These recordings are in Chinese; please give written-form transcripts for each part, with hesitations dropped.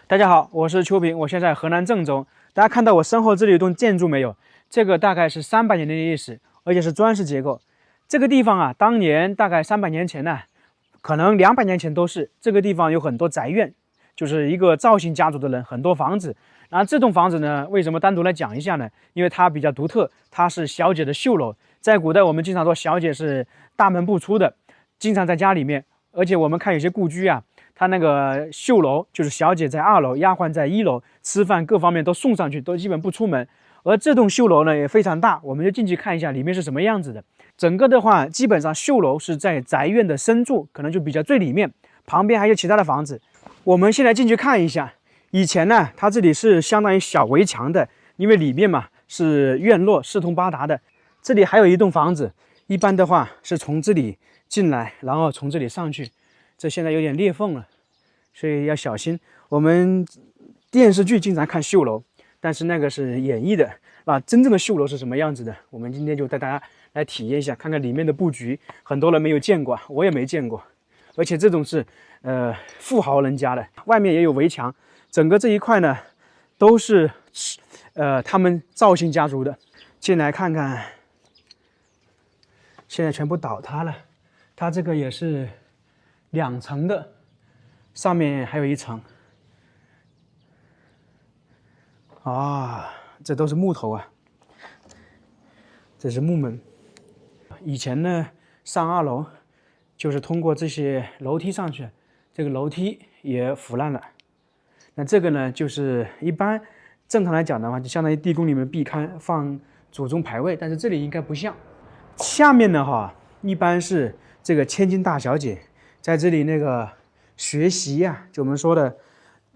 大家好，我是邱平，我现在河南郑州。大家看到我身后这里有栋建筑没有？这个大概是300年的历史，而且是砖石结构。这个地方啊，当年大概300年前呢，可能200年前都是这个地方有很多宅院，就是一个赵姓家族的人，很多房子。然后这栋房子呢，为什么单独来讲一下呢？因为它比较独特，它是小姐的绣楼。在古代，我们经常说小姐是大门不出的，经常在家里面。而且我们看有些故居啊，它那个绣楼就是小姐在2楼，丫鬟在1楼，吃饭各方面都送上去，都基本不出门。而这栋绣楼呢也非常大，我们就进去看一下里面是什么样子的。整个的话，基本上绣楼是在宅院的深处，可能就比较最里面，旁边还有其他的房子。我们现在进去看一下。以前呢，它这里是相当于小围墙的，因为里面嘛是院落，四通八达的。这里还有一栋房子，一般的话是从这里进来，然后从这里上去。这现在有点裂缝了，所以要小心。我们电视剧经常看绣楼，但是那个是演绎的，真正的绣楼是什么样子的？我们今天就带大家来体验一下，看看里面的布局。很多人没有见过，我也没见过，而且这种是富豪人家的，外面也有围墙。整个这一块呢，都是他们赵姓家族的。进来看看，现在全部倒塌了。它这个也是2层的，上面还有1层。啊，这都是木头啊，这是木门。以前呢，上2楼就是通过这些楼梯上去，这个楼梯也腐烂了。那这个呢，就是一般正常来讲的话，就相当于地宫里面壁龛放祖宗牌位，但是这里应该不像。下面呢，一般是这个千金大小姐在这里那个学习呀，就我们说的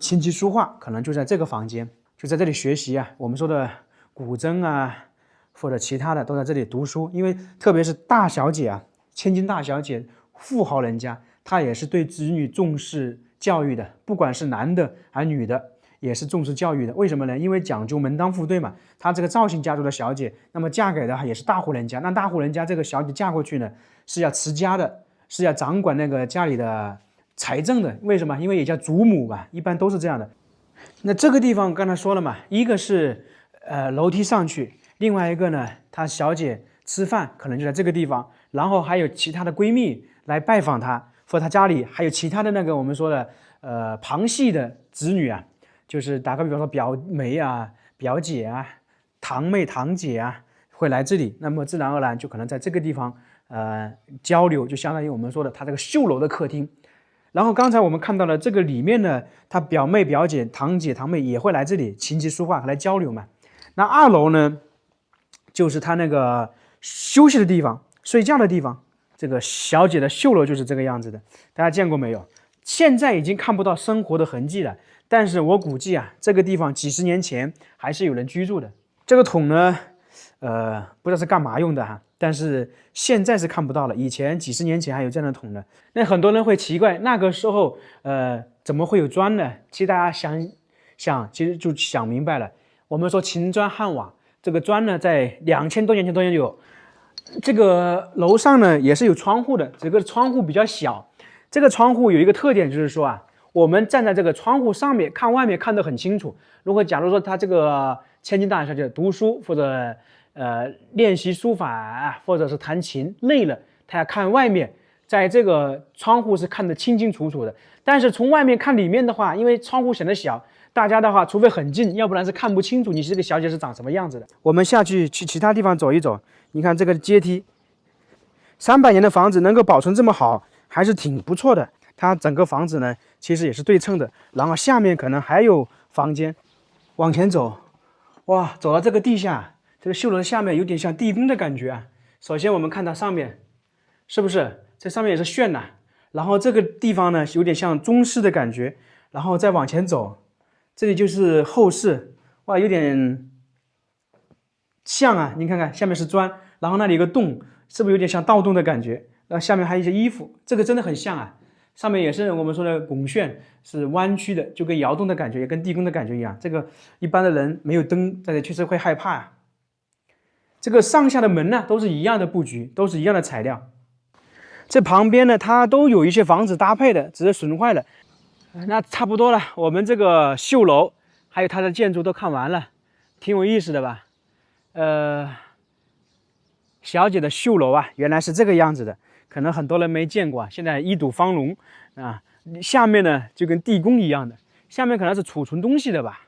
琴棋书画，可能就在这个房间，就在这里学习啊。我们说的古筝啊，或者其他的都在这里读书。因为特别是大小姐啊，千金大小姐，富豪人家，她也是对子女重视教育的，不管是男的还是女的，也是重视教育的。为什么呢？因为讲究门当户对嘛。她这个赵姓家族的小姐，那么嫁给的也是大户人家。那大户人家这个小姐嫁过去呢，是要持家的，是要掌管那个家里的财政的。为什么？因为也叫祖母嘛，一般都是这样的。那这个地方刚才说了嘛，一个是楼梯上去，另外一个呢，她小姐吃饭可能就在这个地方，然后还有其他的闺蜜来拜访她。或者他家里还有其他的那个我们说的旁系的子女啊，就是打个比方说表妹啊、表姐啊、堂妹、堂姐啊会来这里，那么自然而然就可能在这个地方交流，就相当于我们说的他这个绣楼的客厅。然后刚才我们看到了这个里面呢，他表妹、表姐、堂姐、堂妹也会来这里琴棋书画来交流嘛。那2楼呢，就是他那个休息的地方、睡觉的地方。这个小姐的绣楼就是这个样子的，大家见过没有？现在已经看不到生活的痕迹了，但是我估计啊，这个地方几十年前还是有人居住的。这个桶呢，不知道是干嘛用的哈，但是现在是看不到了。以前几十年前还有这样的桶的。那很多人会奇怪，那个时候怎么会有砖呢？其实大家想，其实就想明白了。我们说秦砖汉瓦，这个砖呢，在2000多年前都有。这个楼上呢也是有窗户的，这个窗户比较小。这个窗户有一个特点，就是说啊，我们站在这个窗户上面看外面看得很清楚。如果假如说他这个千金大小姐读书或者练习书法或者是弹琴累了，他要看外面，在这个窗户是看得清清楚楚的。但是从外面看里面的话，因为窗户显得小，大家的话除非很近，要不然是看不清楚你这个小姐是长什么样子的。我们下去其他地方走一走。你看这个阶梯，300年的房子能够保存这么好，还是挺不错的。它整个房子呢，其实也是对称的。然后下面可能还有房间，往前走，哇，走到这个地下，这个绣楼下面有点像地宫的感觉啊。首先我们看到上面，是不是这上面也是炫呐？然后这个地方呢，有点像中式的感觉。然后再往前走，这里就是后室，哇，有点像啊，你看看下面是砖，然后那里有个洞，是不是有点像盗洞的感觉？然后下面还有一些衣服，这个真的很像啊。上面也是我们说的拱券，是弯曲的，就跟窑洞的感觉，也跟地宫的感觉一样。这个一般的人没有灯，在这确实会害怕啊。这个上下的门呢，都是一样的布局，都是一样的材料。这旁边呢，它都有一些房子搭配的，只是损坏了。那差不多了，我们这个绣楼还有它的建筑都看完了，挺有意思的吧？小姐的绣楼啊，原来是这个样子的，可能很多人没见过啊。现在一堵方笼啊，下面呢就跟地宫一样的，下面可能是储存东西的吧。